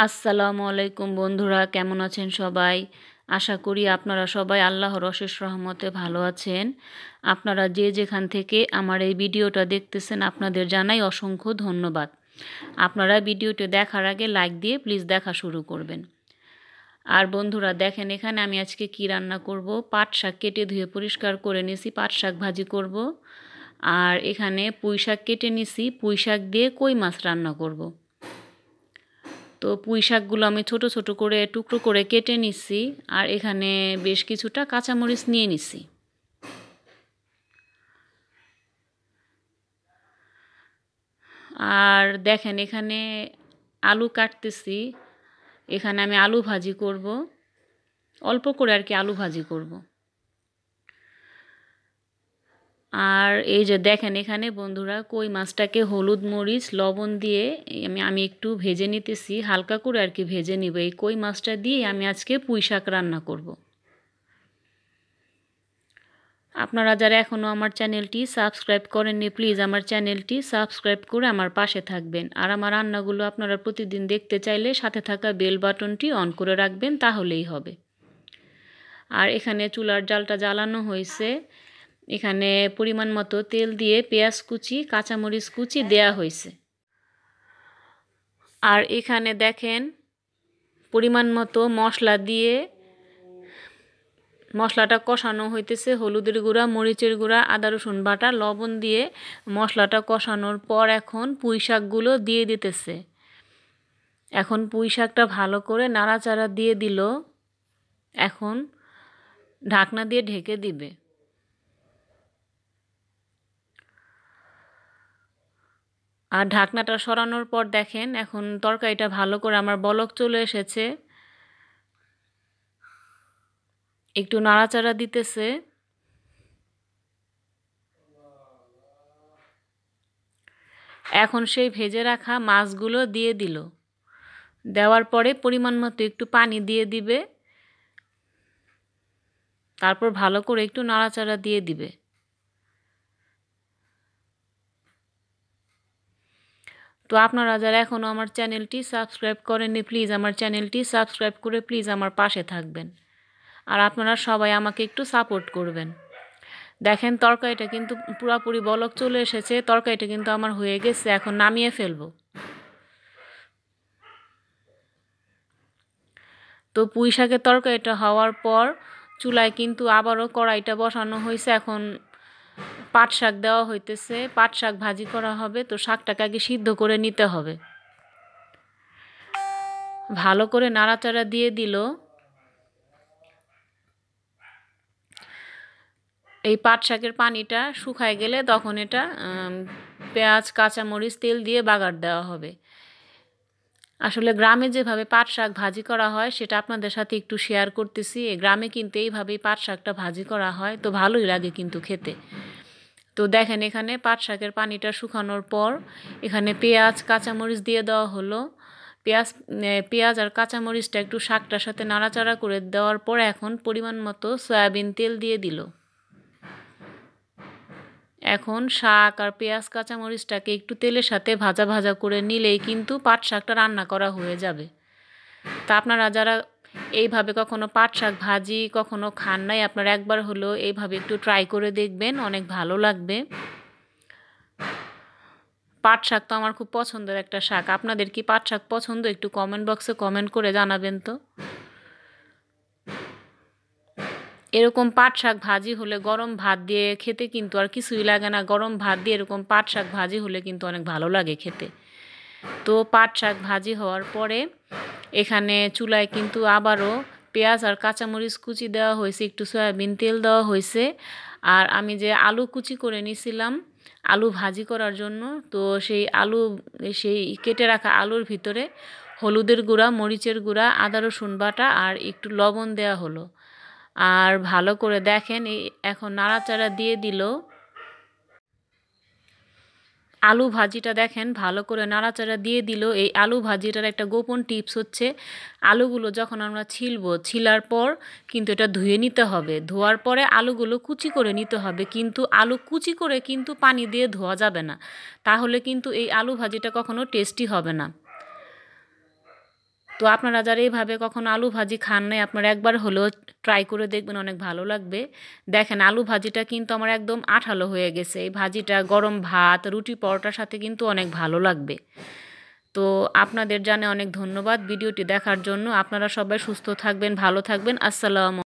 আসসালামু আলাইকুম বন্ধুরা, কেমন আছেন সবাই? আশা করি আপনারা সবাই আল্লাহর অশেষ রহমতে ভালো আছেন। আপনারা যে যেখান থেকে আমার এই ভিডিওটা দেখতেছেন আপনাদের জানাই অসংখ্য ধন্যবাদ। আপনারা ভিডিওটি দেখার আগে লাইক দিয়ে প্লিজ দেখা শুরু করবেন। আর বন্ধুরা দেখেন, এখানে আমি আজকে কি রান্না করব। পাট শাক কেটে ধুয়ে পরিষ্কার করে নিয়েছি, পাট শাক ভাজি করব। আর এখানে পুঁই শাক কেটে নিয়েছি, পুঁই শাক দিয়ে কই মাছ রান্না করব। তো পুঁই শাকগুলো আমি ছোট ছোট করে টুকরো করে কেটে নিচ্ছি। আর এখানে বেশ কিছুটা কাঁচামরিচ নিয়ে নিচ্ছি। আর দেখেন, এখানে আলু কাটতেছি। এখানে আমি আলু ভাজি করব, অল্প করে আর কি আলু ভাজি করব। আর এই যে দেখেন, এখানে বন্ধুরা কই মাছটাকে হলুদ মরিচ লবণ দিয়ে আমি একটু ভেজে নিতেছি, হালকা করে আর কি ভেজে নিব। এই কই মাছটা দিয়ে আমি আজকে পুঁই শাক রান্না করব। আপনারা যারা এখনও আমার চ্যানেলটি সাবস্ক্রাইব করেননি প্লিজ আমার চ্যানেলটি সাবস্ক্রাইব করে আমার পাশে থাকবেন। আর আমার রান্নাগুলো আপনারা প্রতিদিন দেখতে চাইলে সাথে থাকা বেল বাটনটি অন করে রাখবেন, তাহলেই হবে। আর এখানে চুলার জালটা জ্বালানো হয়েছে। এখানে পরিমাণ মতো তেল দিয়ে পেঁয়াজ কুচি কাঁচামরিচ কুচি দেয়া হয়েছে। আর এখানে দেখেন পরিমাণ মতো মশলা দিয়ে মশলাটা কষানো হইতেছে। হলুদের গুঁড়া, মরিচের গুঁড়া, আদা রসুন বাটা, লবণ দিয়ে মশলাটা কষানোর পর এখন পুঁই শাকগুলো দিয়ে দিতেছে। এখন পুঁই শাকটা ভালো করে নাড়াচাড়া দিয়ে দিল। এখন ঢাকনা দিয়ে ঢেকে দিবে। আর ঢাকনাটা সরানোর পর দেখেন এখন তরকারিটা ভালো করে আমার বলক চলে এসেছে। একটু নাড়াচাড়া দিতেছে। এখন সেই ভেজে রাখা মাছগুলো দিয়ে দিল। দেওয়ার পরে পরিমাণ মতো একটু পানি দিয়ে দিবে। তারপর ভালো করে একটু নাড়াচাড়া দিয়ে দিবে। তো আপনারা যারা এখনও আমার চ্যানেলটি সাবস্ক্রাইব করেননি প্লিজ আমার চ্যানেলটি সাবস্ক্রাইব করে প্লিজ আমার পাশে থাকবেন। আর আপনারা সবাই আমাকে একটু সাপোর্ট করবেন। দেখেন তরকারিটা কিন্তু পুরোপুরি বলক চলে এসেছে। তরকারিটা কিন্তু আমার হয়ে গেছে, এখন নামিয়ে ফেলবো। তো পুঁই শাকের তরকারিটা হওয়ার পর চুলায় কিন্তু আবারও কড়াইটা বসানো হয়েছে। এখন পাট শাক দেওয়া হইতেছে, পাট শাক ভাজি করা হবে। তো শাকটাকে আগে সিদ্ধ করে নিতে হবে। ভালো করে নাড়াচাড়া দিয়ে দিল। এই পাট শাকের পানিটা শুকায় গেলে তখন এটা পেঁয়াজ কাঁচামরিচ তেল দিয়ে বাগার দেওয়া হবে। আসলে গ্রামে যেভাবে পাট শাক ভাজি করা হয় সেটা আপনাদের সাথে একটু শেয়ার করতেছি। গ্রামে কিন্তু এইভাবেই পাট শাকটা ভাজি করা হয়, তো ভালোই লাগে কিন্তু খেতে। তো দেখেন এখানে পাট শাকের পানিটা শুকানোর পর এখানে পেঁয়াজ কাঁচামরিচ দিয়ে দেওয়া হলো। পেঁয়াজ আর কাঁচামরিচটা একটু শাকটার সাথে নাড়াচাড়া করে দেওয়ার পর এখন পরিমাণ মতো সয়াবিন তেল দিয়ে দিল। এখন শাক আর পেঁয়াজ কাঁচামরিচটাকে একটু তেলের সাথে ভাজা ভাজা করে নিলেই কিন্তু পাট শাকটা রান্না করা হয়ে যাবে। তা আপনারা যারা এইভাবে কখনো পাট শাক ভাজি কখনো খান নাই, আপনারা একবার হলো এইভাবে একটু ট্রাই করে দেখবেন, অনেক ভালো লাগবে। পাট শাক তো আমার খুব পছন্দের একটা শাক। আপনাদের কি পাট শাক পছন্দ? একটু কমেন্ট বক্সে কমেন্ট করে জানাবেন তো। এরকম পাট শাক ভাজি হলে গরম ভাত দিয়ে খেতে কিন্তু আর কিছুই লাগে না। গরম ভাত দিয়ে এরকম পাট শাক ভাজি হলে কিন্তু অনেক ভালো লাগে খেতে। তো পাট শাক ভাজি হওয়ার পরে এখানে চুলায় কিন্তু আবারও পেঁয়াজ আর কাঁচামরিচ কুচি দেওয়া হয়েছে, একটু সয়াবিন তেল দেওয়া হয়েছে। আর আমি যে আলু কুচি করে নিয়েছিলাম আলু ভাজি করার জন্য, তো সেই কেটে রাখা আলুর ভিতরে হলুদের গুঁড়া, মরিচের গুঁড়া, আদা রসুন বাটা আর একটু লবণ দেওয়া হলো। আর ভালো করে দেখেন এখন নাড়াচাড়া দিয়ে দিল। আলু ভাজিটা দেখেন ভালো করে নাড়াচাড়া দিয়ে দিল। এই আলু ভাজিটার একটা গোপন টিপস হচ্ছে, আলুগুলো যখন আমরা ছিলার পর কিন্তু এটা ধুয়ে নিতে হবে। ধোয়ার পরে আলুগুলো কুচি করে নিতে হবে, কিন্তু আলু কুচি করে কিন্তু পানি দিয়ে ধোয়া যাবে না, তাহলে কিন্তু এই আলু ভাজিটা কখনো টেস্টি হবে না। তো আপনারা যারা এইভাবে কখনো আলু ভাজি খান নাই, আপনারা একবার হলেও ট্রাই করে দেখবেন, অনেক ভালো লাগবে। দেখেন আলু ভাজিটা কিন্তু আমার একদম আঠালো হয়ে গেছে। এই ভাজিটা গরম ভাত, রুটি, পরোটার সাথে কিন্তু অনেক ভালো লাগবে। তো আপনাদের জানে অনেক ধন্যবাদ ভিডিওটি দেখার জন্য। আপনারা সবাই সুস্থ থাকবেন, ভালো থাকবেন। আসসালামু